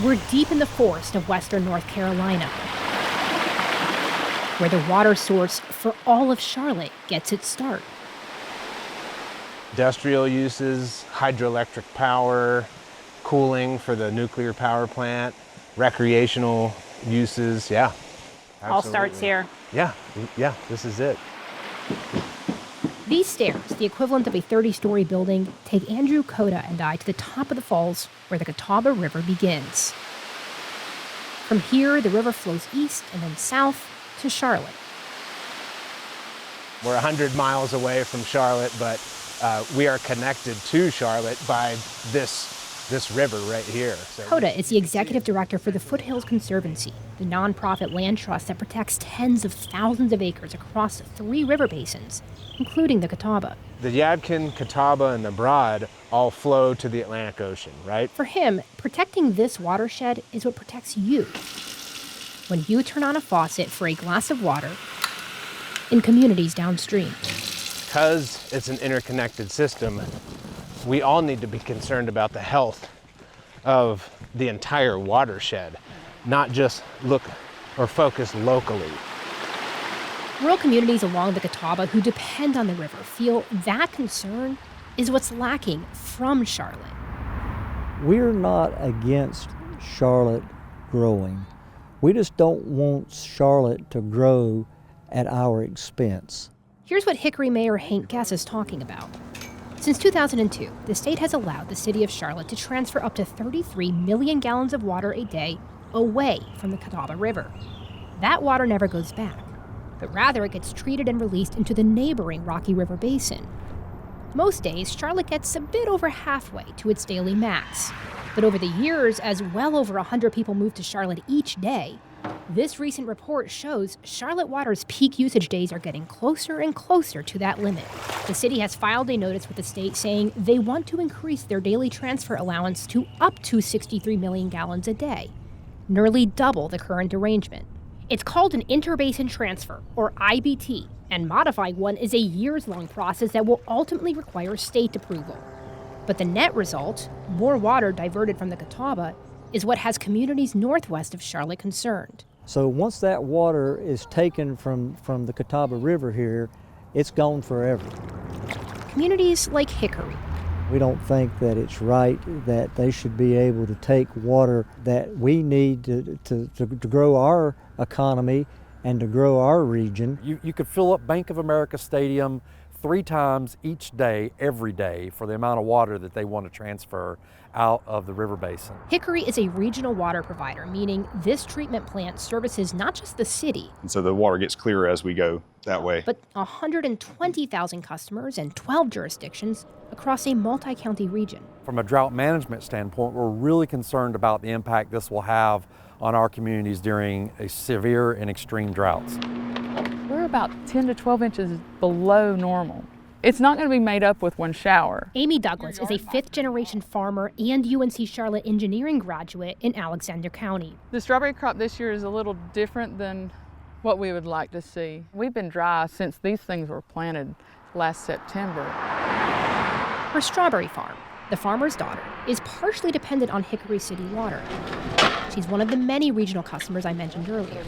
We're deep in the forest of western North Carolina, where the water source for all of Charlotte gets its start. Industrial uses, hydroelectric power, cooling for the nuclear power plant, recreational uses, yeah. Absolutely. All starts here. Yeah, this is it. These stairs, the equivalent of a 30-story building, take Andrew, Coda, and I to the top of the falls where the Catawba River begins. From here, the river flows east and then south to Charlotte. We're 100 miles away from Charlotte, but we are connected to Charlotte by this river right here. So Coda is the executive director for the Foothills Conservancy, the nonprofit land trust that protects tens of thousands of acres across 3 river basins, including the Catawba. The Yadkin, Catawba, and the Broad all flow to the Atlantic Ocean, right? For him, protecting this watershed is what protects you. When you turn on a faucet for a glass of water in communities downstream. Because it's an interconnected system, we all need to be concerned about the health of the entire watershed, not just look or focus locally. Rural communities along the Catawba who depend on the river feel that concern is what's lacking from Charlotte. We're not against Charlotte growing. We just don't want Charlotte to grow at our expense. Here's what Hickory Mayor Hank Guess is talking about. Since 2002, the state has allowed the city of Charlotte to transfer up to 33 million gallons of water a day away from the Catawba River. That water never goes back, but rather it gets treated and released into the neighboring Rocky River Basin. Most days, Charlotte gets a bit over halfway to its daily max. But over the years, as well over 100 people move to Charlotte each day, this recent report shows Charlotte Water's peak usage days are getting closer and closer to that limit. The city has filed a notice with the state saying they want to increase their daily transfer allowance to up to 63 million gallons a day, nearly double the current arrangement. It's called an interbasin transfer, or IBT, and modifying one is a years-long process that will ultimately require state approval. But the net result, more water diverted from the Catawba, is what has communities northwest of Charlotte concerned. So once that water is taken from the Catawba River here, it's gone forever. Communities like Hickory. We don't think that it's right that they should be able to take water that we need to grow our economy and to grow our region. You could fill up Bank of America Stadium 3 times each day, every day, for the amount of water that they want to transfer out of the river basin. Hickory is a regional water provider, meaning this treatment plant services not just the city. And so the water gets clearer as we go that way. But 120,000 customers in 12 jurisdictions across a multi-county region. From a drought management standpoint, we're really concerned about the impact this will have on our communities during a severe and extreme droughts. We're about 10 to 12 inches below normal. It's not going to be made up with one shower. Amy Douglas is a 5th-generation farmer and UNC Charlotte engineering graduate in Alexander County. The strawberry crop this year is a little different than what we would like to see. We've been dry since these things were planted last September. Her strawberry farm, the farmer's daughter, is partially dependent on Hickory City water. She's one of the many regional customers I mentioned earlier.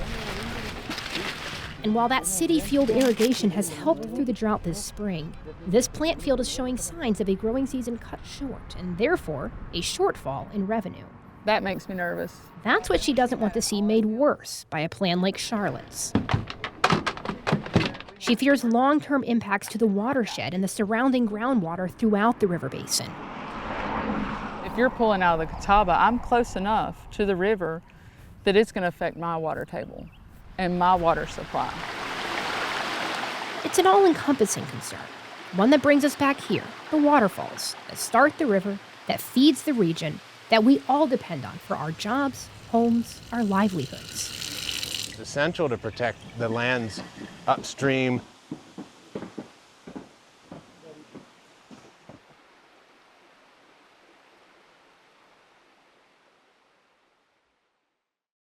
And while that city field irrigation has helped through the drought this spring, this plant field is showing signs of a growing season cut short and therefore a shortfall in revenue. That makes me nervous. That's what she doesn't want to see made worse by a plan like Charlotte's. She fears long-term impacts to the watershed and the surrounding groundwater throughout the river basin. If you're pulling out of the Catawba, I'm close enough to the river that it's going to affect my water table and my water supply. It's an all-encompassing concern, one that brings us back here, the waterfalls that start the river, that feeds the region, that we all depend on for our jobs, homes, our livelihoods. It's essential to protect the lands upstream